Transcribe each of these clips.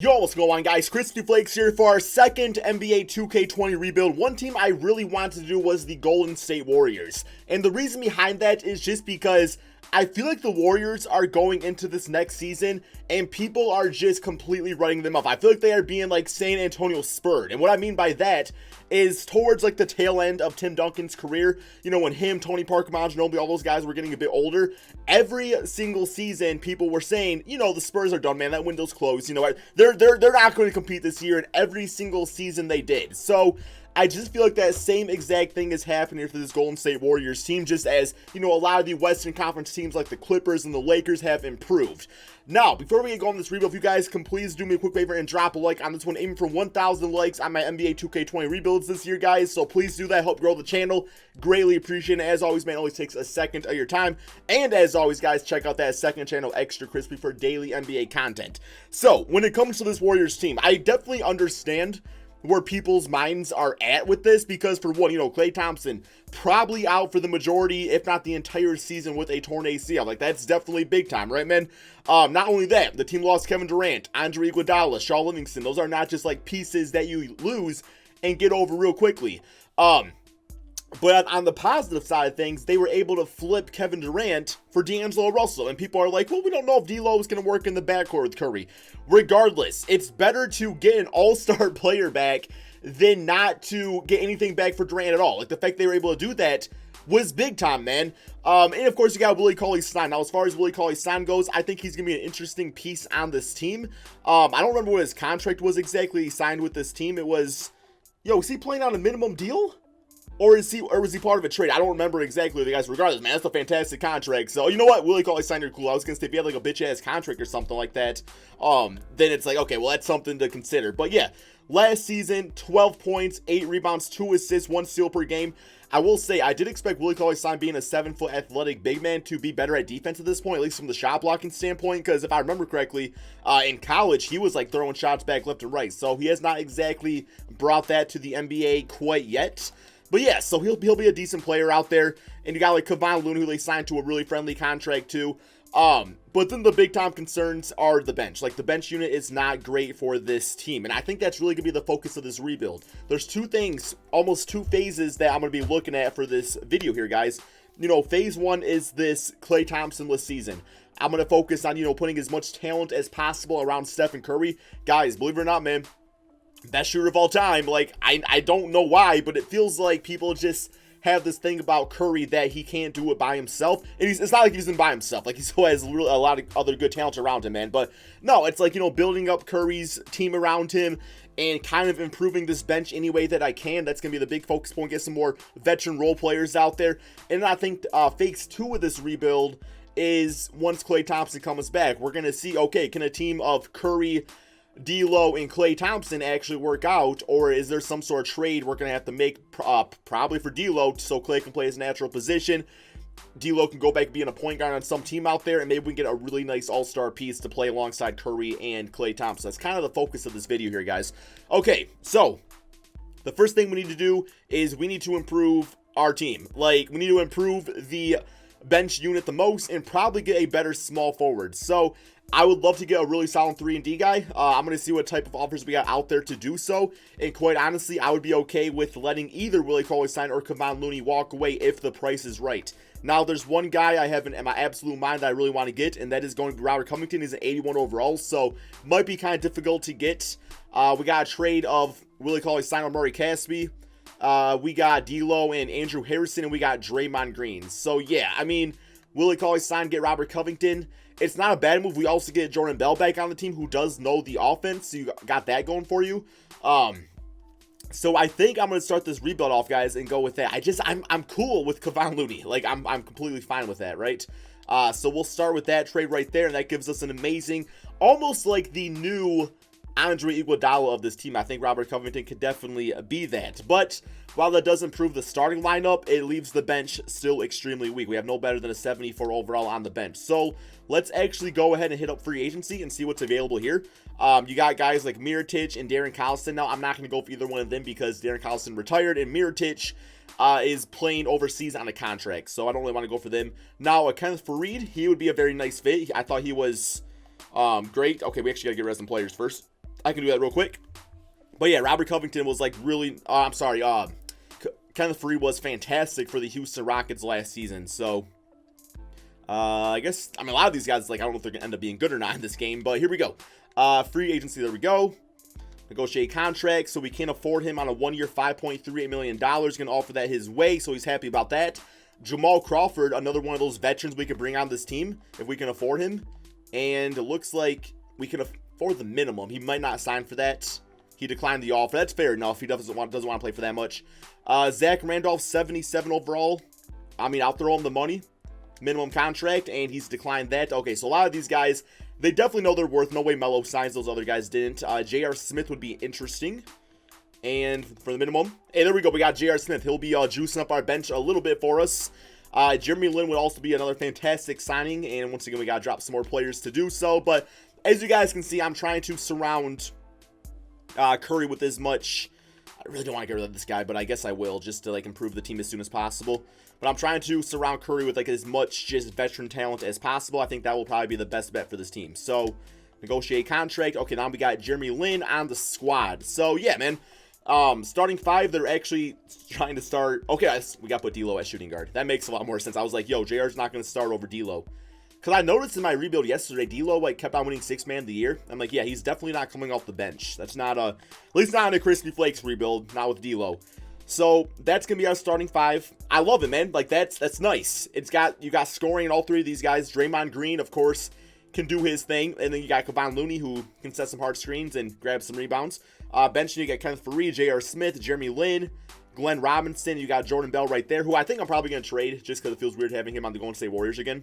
Yo, what's going on, guys? KrispyFlakes here for our second NBA 2K20 rebuild. One team I really wanted to do was the Golden State Warriors. And the reason behind that is just because I feel like the Warriors are going into this next season and people are just completely writing them off. I feel like they are being like San Antonio spurred. And what I mean by that is towards like the tail end of Tim Duncan's career, you know, when him, Tony Parker, Manu Ginobili, all those guys were getting a bit older, every single season people were saying, you know, the Spurs are done, man, that window's closed, you know, they're not going to compete this year, and every single season they did. So I just feel like that same exact thing is happening for this Golden State Warriors team, just as, you know, a lot of the Western Conference teams like the Clippers and the Lakers have improved. Now, before we get going on this rebuild, if you guys can please do me a quick favor and drop a like on this one, aiming for 1,000 likes on my NBA 2K20 rebuilds this year, guys. So please do that, help grow the channel. Greatly appreciate it. As always, man, it always takes a second of your time. And as always, guys, check out that second channel, Extra Crispy, for daily NBA content. So, when it comes to this Warriors team, I definitely understand where people's minds are at with this, because for one, you know, Klay Thompson probably out for the majority, if not the entire season, with a torn ACL. Like, that's definitely big time, right, man? Not only that, the team lost Kevin Durant, Andre Iguodala, Shaw Livingston. Those are not just like pieces that you lose and get over real quickly. But on the positive side of things, they were able to flip Kevin Durant for D'Angelo Russell. And people are like, well, we don't know if D'Lo is going to work in the backcourt with Curry. Regardless, it's better to get an all-star player back than not to get anything back for Durant at all. Like, the fact they were able to do that was big time, man. And of course, you got Willie Cauley-Stein. Now, as far as Willie Cauley-Stein goes, I think he's going to be an interesting piece on this team. I don't remember what his contract was exactly he signed with this team. It was, yo, is he playing on a minimum deal? Or was he part of a trade? I don't remember exactly, the guys. Regardless, man, that's a fantastic contract. So, you know what? Willie Cauley-Stein, you're cool. I was going to say, if he had like a bitch-ass contract or something like that, then it's like, okay, well, that's something to consider. But yeah, last season, 12 points, 8 rebounds, 2 assists, 1 steal per game. I will say, I did expect Willie Cauley-Stein, being a 7-foot athletic big man, to be better at defense at this point, at least from the shot blocking standpoint, because if I remember correctly, in college, he was like throwing shots back left and right. So he has not exactly brought that to the NBA quite yet. But yeah, so he'll be a decent player out there. And you got like Kevon Looney, who they signed to a really friendly contract too. But then the big time concerns are the bench. Like, the bench unit is not great for this team. And I think that's really going to be the focus of this rebuild. There's two things, almost two phases, that I'm going to be looking at for this video here, guys. You know, phase one is this Klay Thompson-less season. I'm going to focus on, you know, putting as much talent as possible around Stephen Curry. Guys, believe it or not, man, best shooter of all time. Like, I don't know why, but it feels like people just have this thing about Curry that he can't do it by himself. And it's not like he's in by himself. Like, he still has a lot of other good talent around him, man. But no, it's like, you know, building up Curry's team around him and kind of improving this bench any way that I can. That's going to be the big focus point. Get some more veteran role players out there. And I think phase two of this rebuild is once Klay Thompson comes back, we're going to see, okay, can a team of Curry, D'Lo, and Klay Thompson actually work out, or is there some sort of trade we're going to have to make, probably for D'Lo, so Klay can play his natural position, D'Lo can go back being a point guard on some team out there, and maybe we can get a really nice all-star piece to play alongside Curry and Klay Thompson. That's kind of the focus of this video here, guys. Okay, so the first thing we need to do is we need to improve our team. Like, we need to improve the bench unit the most and probably get a better small forward. So I would love to get a really solid 3-and-D guy. I'm going to see what type of offers we got out there to do so. And quite honestly, I would be okay with letting either Willie Cauley-Stein or Kevon Looney walk away if the price is right. Now, there's one guy I have in my absolute mind that I really want to get, and that is going to be Robert Covington. He's an 81 overall, so might be kind of difficult to get. We got a trade of Willie Cauley-Stein or Murray Caspi. We got D'Lo and Andrew Harrison, and we got Draymond Green. So yeah, I mean, Willie Cauley-Stein, get Robert Covington. It's not a bad move. We also get Jordan Bell back on the team, who does know the offense, so you got that going for you. So I think I'm going to start this rebuild off, guys, and go with that. I'm cool with Kevon Looney. Like, I'm completely fine with that, right? So we'll start with that trade right there, and that gives us an amazing, almost like the new Andre Iguodala of this team. I think Robert Covington could definitely be that. But while that does improve the starting lineup, it leaves the bench still extremely weak. We have no better than a 74 overall on the bench. So let's actually go ahead and hit up free agency and see what's available here. You got guys like Mirotic and Darren Collison. Now, I'm not going to go for either one of them because Darren Collison retired and Mirotic is playing overseas on a contract. So I don't really want to go for them. Now, Kenneth Faried, he would be a very nice fit. I thought he was great. Okay, we actually got to get rid of some players first. I can do that real quick. But yeah, Robert Covington was like really, Kenneth Faried was fantastic for the Houston Rockets last season. So, I guess, a lot of these guys, like, I don't know if they're going to end up being good or not in this game, but here we go. Free agency, there we go. Negotiate contract, so we can afford him on a 1-year, $5.38 million. Going to offer that his way, so he's happy about that. Jamal Crawford, another one of those veterans we could bring on this team if we can afford him. And it looks like we can afford the minimum. He might not sign for that. He declined the offer. That's fair enough. He doesn't want to play for that much. Zach Randolph, 77 overall. I'll throw him the money. Minimum contract, and he's declined that. Okay, so a lot of these guys, they definitely know their worth. No way Melo signs. Those other guys didn't. J.R. Smith would be interesting. And for the minimum. Hey, there we go. We got J.R. Smith. He'll be juicing up our bench a little bit for us. Jeremy Lin would also be another fantastic signing. And once again, we got to drop some more players to do so. But as you guys can see, I'm trying to surround Curry with as much. I really don't want to get rid of this guy, but I guess I will, just to like improve the team as soon as possible. But I'm trying to surround Curry with like as much just veteran talent as possible. I think that will probably be the best bet for this team. So, negotiate contract. Okay, now we got Jeremy Lin on the squad. So yeah, man. Starting 5, they're actually trying to start. Okay, we got to put D'Lo at shooting guard. That makes a lot more sense. I was like, yo, JR's not going to start over D'Lo. Because I noticed in my rebuild yesterday, D'Lo like kept on winning 6th man of the year. I'm like, yeah, he's definitely not coming off the bench. That's not at least not in a KrispyFlakes rebuild, not with D'Lo. So that's gonna be our starting 5. I love it, man. Like that's nice. You got scoring in all 3 of these guys. Draymond Green, of course, can do his thing, and then you got Kevon Looney, who can set some hard screens and grab some rebounds. Bench, you got Kenneth Faried, J.R. Smith, Jeremy Lin, Glenn Robinson. You got Jordan Bell right there, who I think I'm probably gonna trade just because it feels weird having him on the Golden State Warriors again.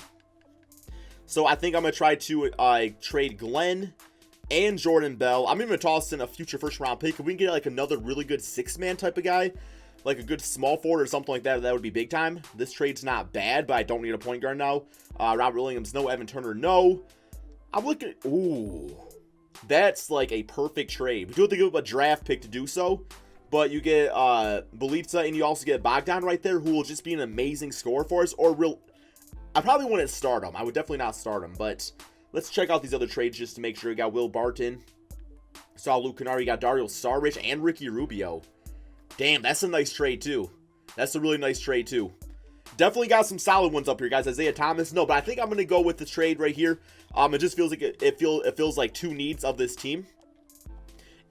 So I think I'm going to try to trade Glenn and Jordan Bell. I'm even going to toss in a future first-round pick. If we can get like another really good 6-man type of guy, like a good small forward or something like that, that would be big time. This trade's not bad, but I don't need a point guard now. Robert Williams, no. Evan Turner, no. I'm looking at... Ooh. That's like a perfect trade. We do have to give up a draft pick to do so, but you get Belitza and you also get Bogdan right there, who will just be an amazing scorer for us, or real... I probably wouldn't start him. I would definitely not start him, but let's check out these other trades just to make sure. We got Will Barton. Saw Luke Kennard. You got Dario Saric and Ricky Rubio. Damn, that's a nice trade, too. That's a really nice trade, too. Definitely got some solid ones up here, guys. Isaiah Thomas, no, but I think I'm going to go with the trade right here. It just feels like it feels like 2 needs of this team.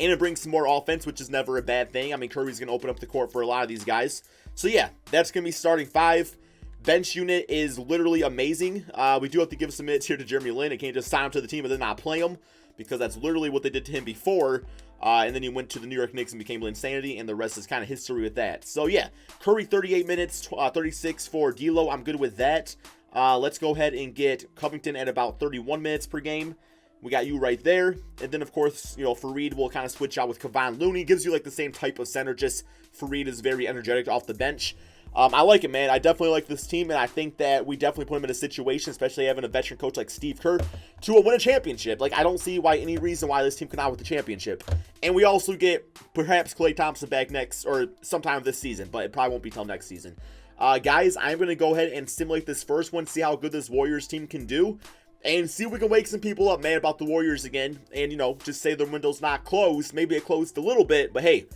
And it brings some more offense, which is never a bad thing. Curry's going to open up the court for a lot of these guys. So, yeah, that's going to be starting 5. Bench unit is literally amazing. We do have to give some minutes here to Jeremy Lin. I can't just sign him to the team and then not play him, because that's literally what they did to him before. And then he went to the New York Knicks and became Linsanity, and the rest is kind of history with that. So yeah, Curry 38 minutes, 36 for D'Lo. I'm good with that. Let's go ahead and get Covington at about 31 minutes per game. We got you right there. And then, of course, Faried will kind of switch out with Kevon Looney. Gives you like the same type of center, just Faried is very energetic off the bench. I like it, man. I definitely like this team, and I think that we definitely put him in a situation, especially having a veteran coach like Steve Kerr, to win a championship. Like, I don't see any reason why this team cannot win the championship. And we also get perhaps Klay Thompson back next, or sometime this season, but it probably won't be till next season. Guys, I'm going to go ahead and simulate this first one, see how good this Warriors team can do, and see if we can wake some people up, man, about the Warriors again, and, just say the window's not closed. Maybe it closed a little bit, but hey,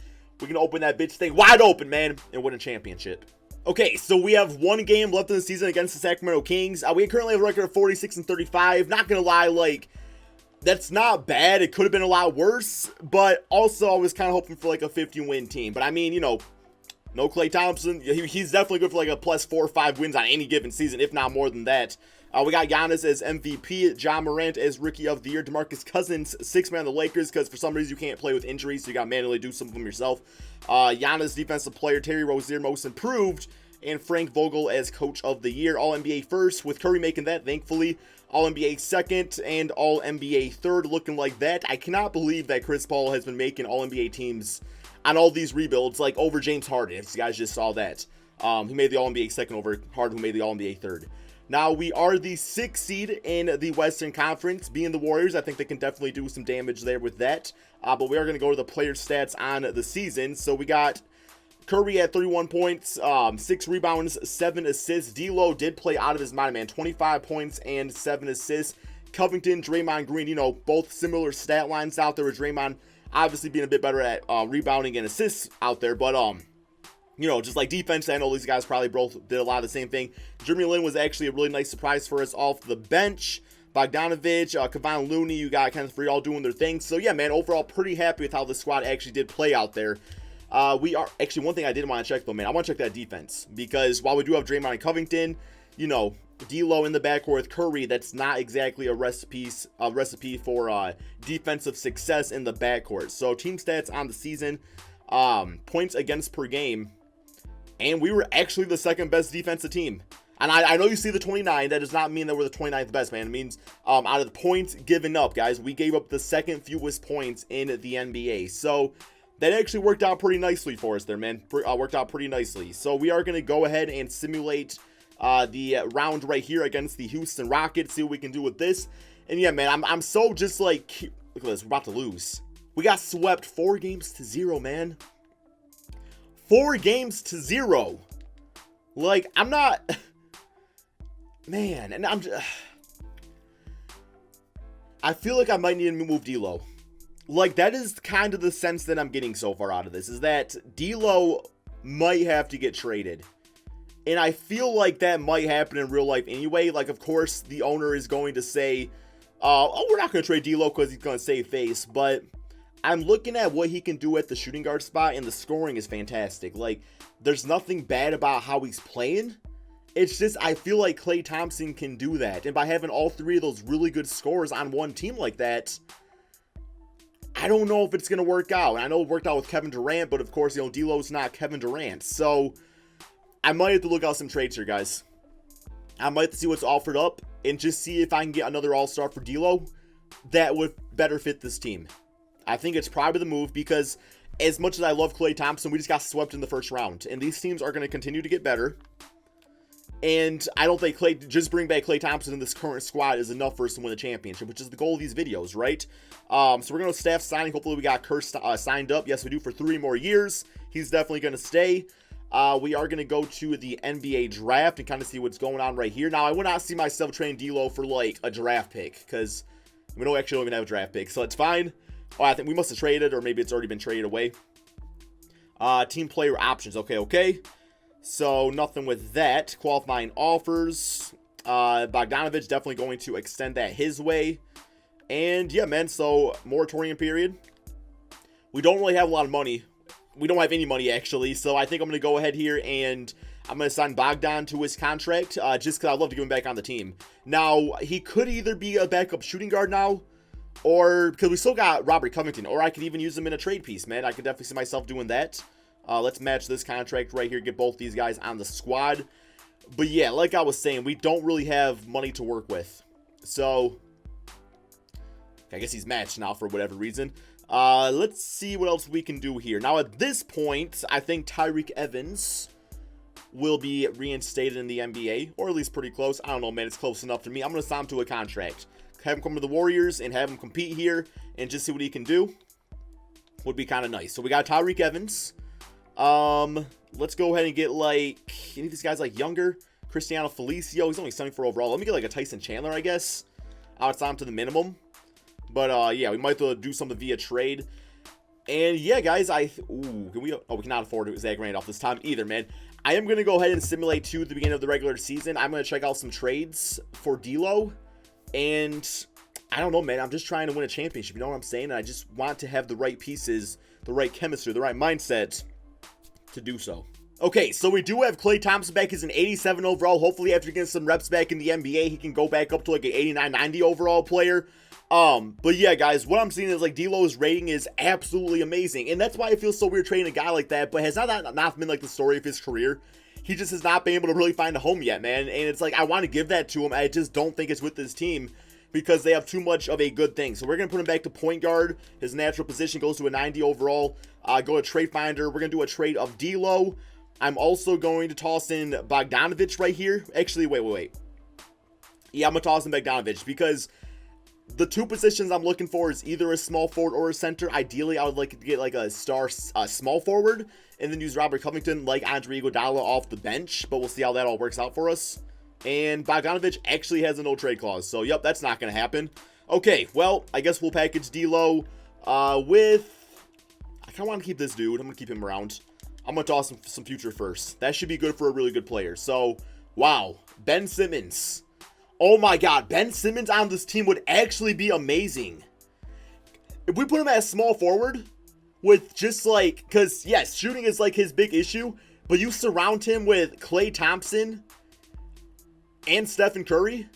we can open that bitch thing wide open, man, and win a championship. Okay, so we have 1 game left in the season against the Sacramento Kings. We currently have a record of 46-35. Not gonna lie, like, that's not bad. It could have been a lot worse, but also I was kind of hoping for like a 50-win team. But I mean, no Klay Thompson. He's definitely good for like a plus 4 or 5 wins on any given season, if not more than that. We got Giannis as MVP, John Morant as Rookie of the Year, DeMarcus Cousins, 6-man of the Lakers, because for some reason you can't play with injuries, so you got to manually do some of them yourself. Giannis Defensive Player, Terry Rozier Most Improved, and Frank Vogel as Coach of the Year. All-NBA first, with Curry making that, thankfully. All-NBA second, and All-NBA third, looking like that. I cannot believe that Chris Paul has been making All-NBA teams on all these rebuilds, like over James Harden, if you guys just saw that. He made the All-NBA second over Harden, who made the All-NBA third. Now, we are the 6th seed in the Western Conference. Being the Warriors, I think they can definitely do some damage there with that. But we are going to go to the player stats on the season. So we got Curry at 31 points, 6 rebounds, 7 assists. D'Lo did play out of his mind, man. 25 points and 7 assists. Covington, Draymond Green, you know, both similar stat lines out there, with Draymond obviously being a bit better at rebounding and assists out there, but you know, just like defense, I know these guys probably both did a lot of the same thing. Jeremy Lin was actually a really nice surprise for us off the bench. Bogdanovich, Kevon Looney, you got kind of three all doing their thing. So yeah, man, overall pretty happy with how the squad actually did play out there. We are actually, one thing I did want to check though, man, I want to check that defense, because while we do have Draymond and Covington, you know, D'Lo in the backcourt with Curry, that's not exactly a recipe for defensive success in the backcourt. So team stats on the season, points against per game, and we were actually the second best defensive team. And I know you see the 29. That does not mean that we're the 29th best, man. It means out of the points given up, guys, we gave up the second fewest points in the NBA. So that actually worked out pretty nicely for us there, man. Worked out pretty nicely. So we are going to go ahead and simulate the round right here against the Houston Rockets. See what we can do with this. And yeah, man, I'm so just like, look at this. We're about to lose. We got swept 4-0, man. 4-0. Like, I'm not... Man, and I feel like I might need to move D'Lo. Like, that is kind of the sense that I'm getting so far out of this, is that D'Lo might have to get traded. And I feel like that might happen in real life anyway. Like, of course, the owner is going to say, oh, we're not going to trade D'Lo because he's going to save face. But I'm looking at what he can do at the shooting guard spot, and the scoring is fantastic. Like, there's nothing bad about how he's playing. It's just, I feel like Klay Thompson can do that. And by having all three of those really good scorers on one team like that, I don't know if it's going to work out. And I know it worked out with Kevin Durant, but of course, you know, D'Lo's not Kevin Durant. So I might have to look out some trades here, guys. I might have to see what's offered up and just see if I can get another all-star for D'Lo that would better fit this team. I think it's probably the move, because as much as I love Klay Thompson, we just got swept in the first round. And these teams are going to continue to get better. And I don't think just bring back Klay Thompson in this current squad is enough for us to win the championship, which is the goal of these videos, right? So we're going to staff signing. Hopefully we got Kerr signed up. Yes, we do, for 3 more years. He's definitely going to stay. We are going to go to the NBA draft and kind of see what's going on right here. Now, I would not see myself trading D'Lo for, like, a draft pick, because we don't even have a draft pick, so it's fine. Oh, I think we must have traded, or maybe it's already been traded away. Team player options. Okay. So nothing with that. Qualifying offers. Bogdanovich definitely going to extend that his way. And yeah, man, so moratorium period. We don't really have a lot of money. We don't have any money, actually. So I think I'm going to go ahead here and I'm going to sign Bogdan to his contract, just because I'd love to get him back on the team. Now, he could either be a backup shooting guard now, or because we still got Robert Covington, or I could even use him in a trade piece, man. I could definitely see myself doing that. Let's match this contract right here, get both these guys on the squad. But yeah, like I was saying, we don't really have money to work with. So, I guess he's matched now for whatever reason. Let's see what else we can do here. Now, at this point, I think Tyreke Evans will be reinstated in the NBA, or at least pretty close. I don't know, man. It's close enough to me. I'm going to sign him to a contract. Have him come to the Warriors and have him compete here and just see what he can do. Would be kind of nice. So, we got Tyreke Evans. Let's go ahead and get, like, any of these guys, like, younger. Cristiano Felicio, he's only 74 overall. Let me get, like, a Tyson Chandler, I guess. I'll sign him to the minimum. But, yeah, we might do something via trade. And, yeah, guys, can we... Oh, we cannot afford Zach Randolph this time either, man. I am going to go ahead and simulate, too, at the beginning of the regular season. I'm going to check out some trades for D'Lo. And I don't know, man. I'm just trying to win a championship. You know what I'm saying? And I just want to have the right pieces, the right chemistry, the right mindset to do so. Okay, so we do have Klay Thompson back as an 87 overall. Hopefully after getting some reps back in the NBA, he can go back up to like an 89, 90 overall player. But yeah, guys, what I'm seeing is like D'Lo's rating is absolutely amazing. And that's why I feel so weird trading a guy like that. But has not been like the story of his career. He just has not been able to really find a home yet, man. And it's like, I want to give that to him. I just don't think it's with this team, because they have too much of a good thing. So we're going to put him back to point guard. His natural position goes to a 90 overall. Go to trade finder. We're going to do a trade of D'Lo. I'm also going to toss in Bogdanovich right here. Actually, wait. Yeah, I'm going to toss in Bogdanovich, because the two positions I'm looking for is either a small forward or a center. Ideally, I would like to get like a small forward and then use Robert Covington like Andre Iguodala off the bench. But we'll see how that all works out for us. And Bogdanovich actually has a no trade clause. So, yep, that's not going to happen. Okay, well, I guess we'll package D'Lo with... I kind of want to keep this dude. I'm going to keep him around. I'm going to toss some future first. That should be good for a really good player. So, wow. Ben Simmons. Oh my god. Ben Simmons on this team would actually be amazing. If we put him as small forward with just like... Because, yes, shooting is like his big issue. But you surround him with Klay Thompson and Stephen Curry.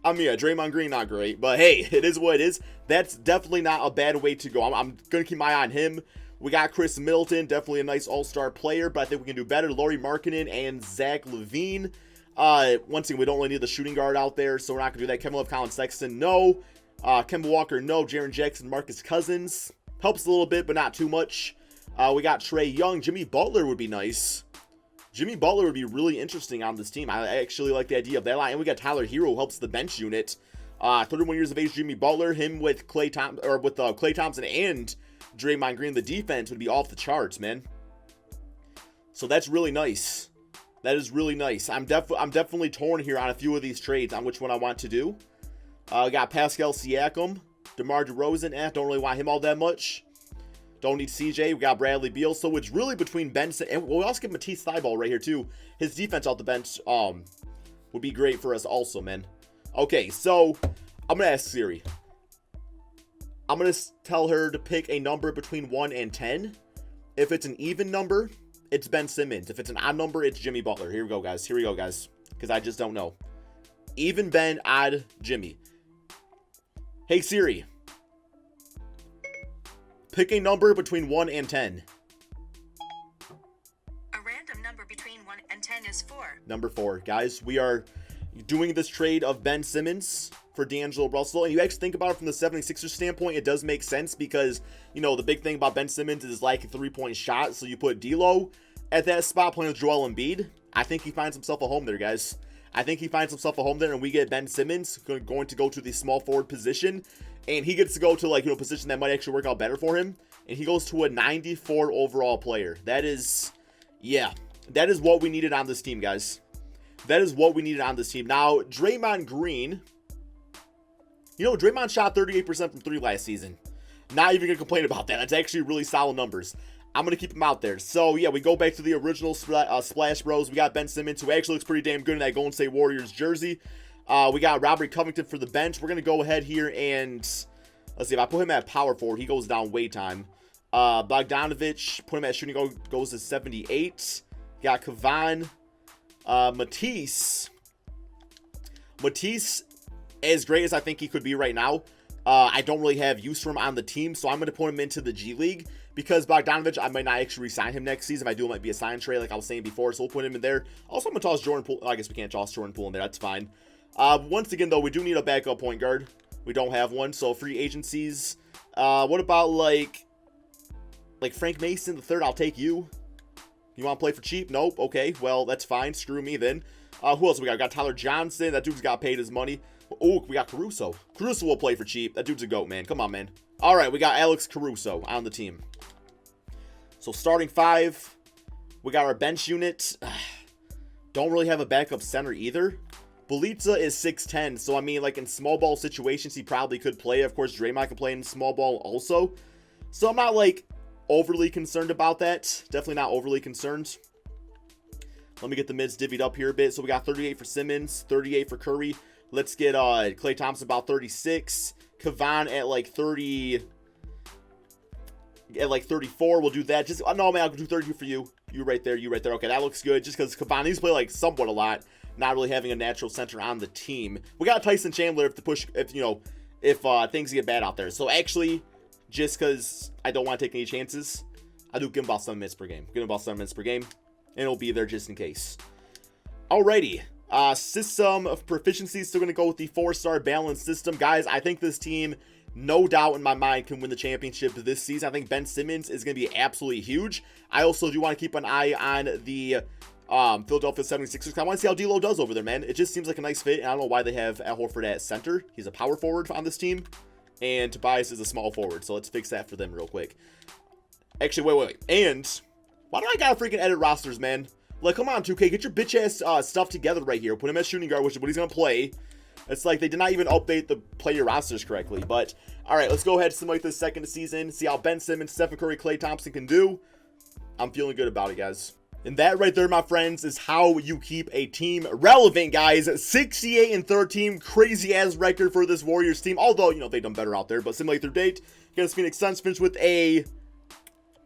I mean, yeah, Draymond Green, not great. But hey, it is what it is. That's definitely not a bad way to go. I'm going to keep my eye on him. We got Chris Middleton, definitely a nice all-star player, but I think we can do better. Lauri Markkanen and Zach LaVine. Once again, we don't really need the shooting guard out there, so we're not going to do that. Kevin Love, Colin Sexton, no. Kemba Walker, no. Jaren Jackson, Marcus Cousins. Helps a little bit, but not too much. We got Trae Young. Jimmy Butler would be nice. Jimmy Butler would be really interesting on this team. I actually like the idea of that line. And we got Tyler Hero, who helps the bench unit. 31 years of age, Jimmy Butler. Him with Klay Thompson and Draymond Green. The defense would be off the charts, man. So that's really nice. That is really nice. I'm definitely torn here on a few of these trades on which one I want to do. Got Pascal Siakam, DeMar DeRozan. Don't really want him all that much. Don't need CJ. We got Bradley Beal. So it's really between Benson and we'll also get Matisse Thybulle right here too. His defense off the bench would be great for us also, man. Okay, so I'm gonna ask Siri. I'm gonna tell her to pick a number between 1 and 10. If it's an even number, it's Ben Simmons. If it's an odd number, it's Jimmy Butler. Here we go, guys. Here we go, guys. Because I just don't know. Even Ben, odd Jimmy. Hey Siri. Pick a number between 1 and 10. A random number between 1 and 10 is 4. Number 4. Guys, we are doing this trade of Ben Simmons for D'Angelo Russell. And you actually think about it from the 76ers standpoint, it does make sense because, you know, the big thing about Ben Simmons is like a three-point shot. So you put D'Lo at that spot playing with Joel Embiid. I think he finds himself a home there, guys. I think he finds himself a home there, and we get Ben Simmons going to go to the small forward position. And he gets to go to, like, you know, a position that might actually work out better for him. And he goes to a 94 overall player. That is, yeah, that is what we needed on this team, guys. That is what we needed on this team. Now, Draymond Green, you know, Draymond shot 38% from 3 last season. Not even going to complain about that. That's actually really solid numbers. I'm going to keep him out there. So, yeah, we go back to the original Splash Bros. We got Ben Simmons, who actually looks pretty damn good in that Golden State Warriors jersey. We got Robert Covington for the bench. We're going to go ahead here and, let's see, if I put him at power forward, he goes down way time. Bogdanovich, put him at shooting, goes to 78. Got Kavan. Matisse, as great as I think he could be right now, I don't really have use for him on the team, so I'm going to put him into the G League, because Bogdanovich, I might not actually re-sign him next season. If I do, it might be a sign trade, like I was saying before, so we'll put him in there. Also, I'm going to toss Jordan Poole. I guess we can't toss Jordan Poole in there. That's fine. Once again, though, we do need a backup point guard. We don't have one, so free agencies. What about, like Frank Mason the third? I'll take you. You want to play for cheap? Nope. Okay, well, that's fine. Screw me then. Who else we got? We got Tyler Johnson. That dude's got paid his money. Oh, we got Caruso. Caruso will play for cheap. That dude's a goat, man. Come on, man. All right, we got Alex Caruso on the team. So starting 5, we got our bench unit. Don't really have a backup center either. Belitza is 6'10", so I mean, like in small ball situations, he probably could play. Of course, Draymond can play in small ball also. So I'm not like overly concerned about that. Definitely not overly concerned. Let me get the mids divvied up here a bit. So we got 38 for Simmons, 38 for Curry. Let's get Klay Thompson about 36. Kavan at like 30. At like 34. We'll do that. Just no, man, I'll do 32 for you. You right there. You right there. Okay, that looks good. Just because Kavan needs to play like somewhat a lot. Not really having a natural center on the team. We got Tyson Chandler if things get bad out there. So actually, just because I don't want to take any chances, I do give him about 7 minutes per game. Give him about 7 minutes per game, and it'll be there just in case. Alrighty. System of proficiency, still going to go with the 4-star balance system. Guys, I think this team, no doubt in my mind, can win the championship this season. I think Ben Simmons is going to be absolutely huge. I also do want to keep an eye on the Philadelphia 76ers. I want to see how D'Lo does over there, man. It just seems like a nice fit, and I don't know why they have Al Horford at center. He's a power forward on this team, and Tobias is a small forward, so let's fix that for them real quick. Actually, wait. And why do I gotta freaking edit rosters, man? Like, come on, 2K, get your bitch-ass stuff together right here. Put him as shooting guard, which is what he's going to play. It's like they did not even update the player rosters correctly. But, all right, let's go ahead and simulate this second season. See how Ben Simmons, Stephen Curry, Klay Thompson can do. I'm feeling good about it, guys. And that right there, my friends, is how you keep a team relevant, guys. 68-13, crazy-ass record for this Warriors team. Although, you know, they've done better out there. But simulate their date against Phoenix Suns, finished with a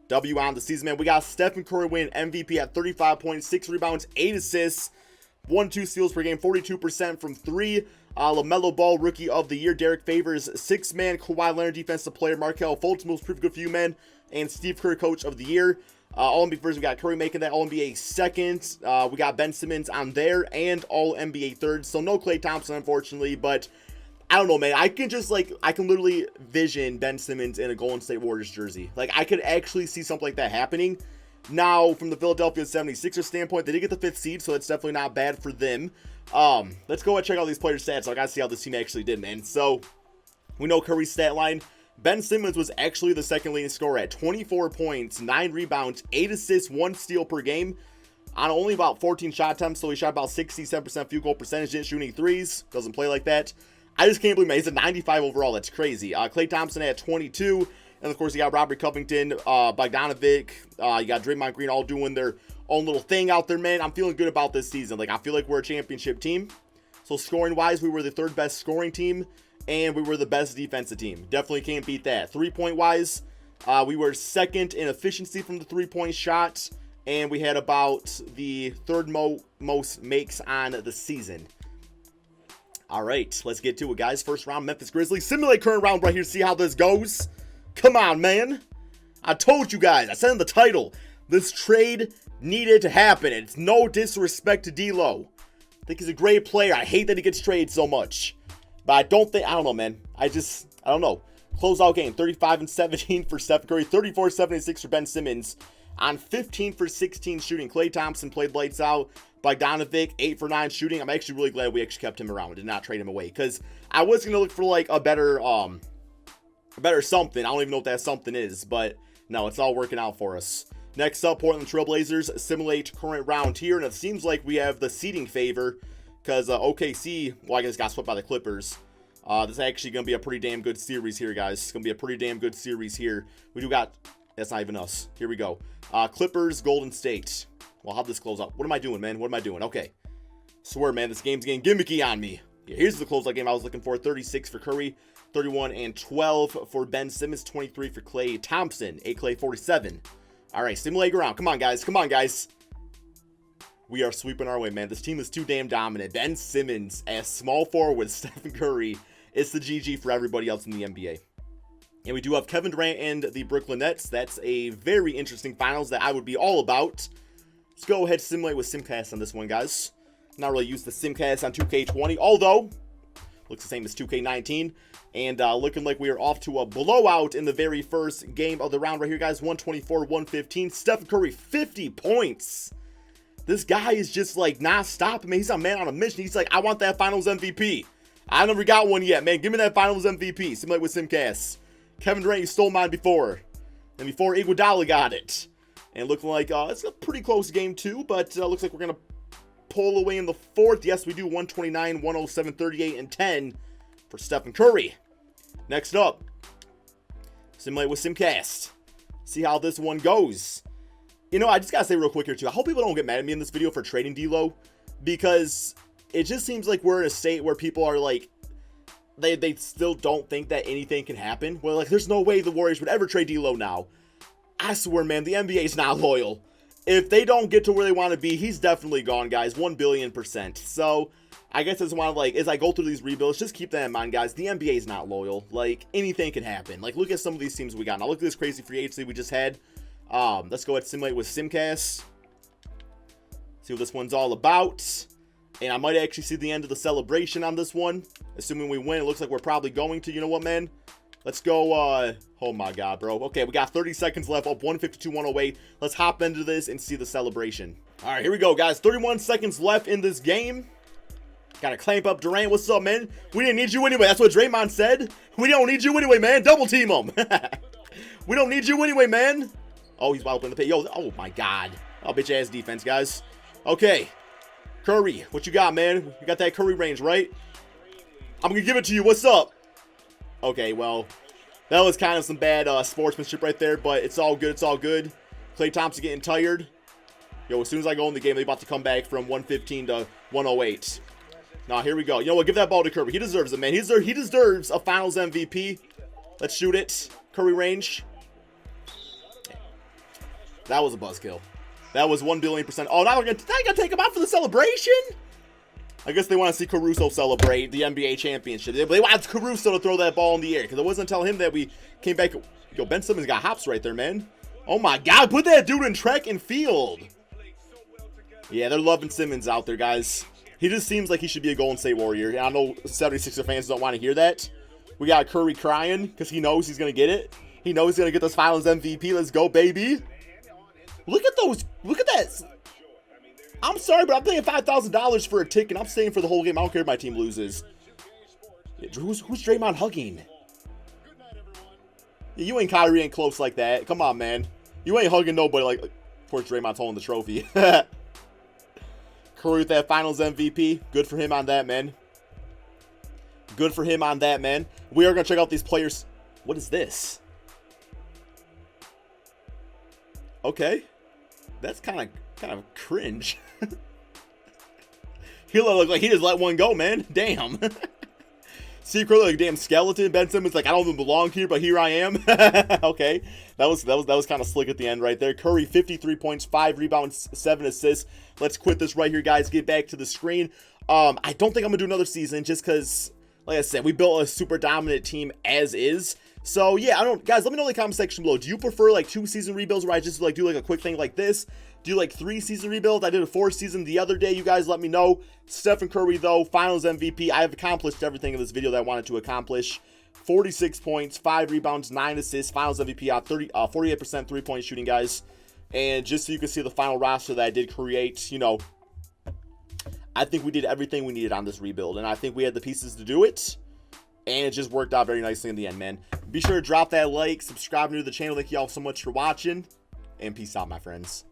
W on the season, man. We got Stephen Curry win MVP at 35 points, 6 rebounds, 8 assists, 1-2 steals per game, 42% from 3. LaMelo Ball, Rookie of the Year. Derek Favors, 6-man. Kawhi Leonard, Defensive Player. Markelle Fultz, most pretty good for you, man. And Steve Kerr, Coach of the Year. All-NBA first, we got Curry making that All-NBA second. We got Ben Simmons on there and All-NBA third. So no Klay Thompson, unfortunately, but I don't know, man. I can literally vision Ben Simmons in a Golden State Warriors jersey. Like, I could actually see something like that happening. Now, from the Philadelphia 76ers standpoint, they did get the 5th seed, so that's definitely not bad for them. Let's go ahead and check out these players' stats. So I gotta see how this team actually did, man. So, we know Curry's stat line. Ben Simmons was actually the second leading scorer at 24 points, 9 rebounds, 8 assists, 1 steal per game on only about 14 shot attempts, so he shot about 67% field goal percentage, didn't shoot any threes, doesn't play like that. I just can't believe, man, he's a 95 overall. That's crazy. Klay Thompson at 22. And, of course, you got Robert Covington, Bogdanovic. You got Draymond Green all doing their own little thing out there, man. I'm feeling good about this season. Like, I feel like we're a championship team. So, scoring-wise, we were the 3rd best scoring team. And we were the best defensive team. Definitely can't beat that. 3-point-wise, we were 2nd in efficiency from the 3-point shot. And we had about the 3rd most makes on the season. All right, let's get to it, guys. First round, Memphis Grizzlies. Simulate current round right here. See how this goes. Come on, man. I told you guys. I said in the title, this trade needed to happen. It's no disrespect to D'Lo. I think he's a great player. I hate that he gets traded so much. But I don't know, man. I don't know. Closeout game, 35-17 for Steph Curry. 34-76 for Ben Simmons. On 15 for 16 shooting. Klay Thompson played lights out. Bogdanovic, 8 for 9 shooting. I'm actually really glad we actually kept him around. Did not trade him away. Because I was going to look for, like, a better something. I don't even know what that something is. But, no, it's all working out for us. Next up, Portland Trailblazers. Simulate current round here. And it seems like we have the seeding favor. Because OKC, well, I guess got swept by the Clippers. This is actually going to be a pretty damn good series here, guys. It's going to be a pretty damn good series here. We do got... That's not even us. Here we go. Clippers, Golden State. Well, how'd this close out? What am I doing, man? What am I doing? Okay. Swear, man, this game's getting gimmicky on me. Yeah, here's the closeout game I was looking for. 36 for Curry, 31 and 12 for Ben Simmons, 23 for Klay Thompson, 8 Klay, 47. All right, simulate around. Come on, guys. Come on, guys. We are sweeping our way, man. This team is too damn dominant. Ben Simmons as small forward, Stephen Curry. It's the GG for everybody else in the NBA. And we do have Kevin Durant and the Brooklyn Nets. That's a very interesting finals that I would be all about. Let's go ahead and simulate with Simcast on this one, guys. Not really used the Simcast on 2K20, although looks the same as 2K19. And looking like we are off to a blowout in the very first game of the round right here, guys. 124-115. Stephen Curry, 50 points. This guy is just like not stopping me. He's a man on a mission. He's like, I want that finals MVP. I never got one yet, man. Give me that finals MVP. Simulate with Simcast. Kevin Durant, you stole mine before. And before Iguodala got it. And looking like it's a pretty close game too. But looks like we're going to pull away in the fourth. Yes, we do. 129, 107, 38, and 10 for Stephen Curry. Next up, simulate with Simcast. See how this one goes. You know, I just got to say real quick here too. I hope people don't get mad at me in this video for trading D'Lo. Because it just seems like we're in a state where people are like, they still don't think that anything can happen. Well, like, there's no way the Warriors would ever trade D'Lo now. I swear, man, the NBA is not loyal. If they don't get to where they want to be, he's definitely gone, guys. 1,000,000,000%. So, I guess I just want to, like, as I go through these rebuilds, just keep that in mind, guys. The NBA is not loyal. Like, anything can happen. Like, look at some of these teams we got. Now, look at this crazy free agency we just had. Let's go ahead and simulate with Simcast. See what this one's all about. And I might actually see the end of the celebration on this one. Assuming we win, it looks like we're probably going to. You know what, man? Let's go, oh my god, bro. Okay, we got 30 seconds left, up 152-108. Let's hop into this and see the celebration. All right, here we go, guys. 31 seconds left in this game. Gotta clamp up Durant. What's up, man? We didn't need you anyway. That's what Draymond said. We don't need you anyway, man. Double team him. We don't need you anyway, man. Oh, he's wide open in the paint. Yo, oh my god. Oh, bitch ass defense, guys. Okay. Curry, what you got, man? You got that Curry range, right? I'm going to give it to you. What's up? Okay, well, that was kind of some bad sportsmanship right there, but it's all good. It's all good. Klay Thompson getting tired. Yo, as soon as I go in the game, they're about to come back from 115 to 108. Now, here we go. You know what? Give that ball to Curry. He deserves it, man. He deserves a Finals MVP. Let's shoot it. Curry range. That was a buzzkill. That was 1,000,000,000%. Oh, now they're going to take him out for the celebration? I guess they want to see Caruso celebrate the NBA championship. They want Caruso to throw that ball in the air because it wasn't until him that we came back. Yo, Ben Simmons got hops right there, man. Oh, my God. Put that dude in track and field. Yeah, they're loving Simmons out there, guys. He just seems like he should be a Golden State Warrior. And I know 76er fans don't want to hear that. We got Curry crying because he knows he's going to get it. He knows he's going to get this Finals MVP. Let's go, baby. Look at those. Look at that. I'm sorry, but I'm paying $5,000 for a ticket. I'm staying for the whole game. I don't care if my team loses. Yeah, who's Draymond hugging? Yeah, you ain't Kyrie ain't close like that. Come on, man. You ain't hugging nobody like. Of course, Draymond's holding the trophy. Curry with that Finals MVP. Good for him on that, man. Good for him on that, man. We are going to check out these players. What is this? Okay. That's kind of cringe. He look like he just let one go, man. Damn. See Curry like a damn skeleton. Ben Simmons like, I don't even belong here, but here I am. Okay. That was kind of slick at the end right there. Curry, 53 points, 5 rebounds, 7 assists. Let's quit this right here, guys. Get back to the screen. I don't think I'm going to do another season just because, like I said, we built a super dominant team as is. So, yeah, guys, let me know in the comment section below. Do you prefer, like, 2-season rebuilds where I just, like, do, like, a quick thing like this? Do you like 3-season rebuild? I did a 4-season the other day. You guys let me know. Stephen Curry, though, Finals MVP. I have accomplished everything in this video that I wanted to accomplish. 46 points, 5 rebounds, 9 assists. Finals MVP out 48% three-point shooting, guys. And just so you can see the final roster that I did create, you know, I think we did everything we needed on this rebuild. And I think we had the pieces to do it. And it just worked out very nicely in the end, man. Be sure to drop that like, subscribe to the channel. Thank you all so much for watching. And peace out, my friends.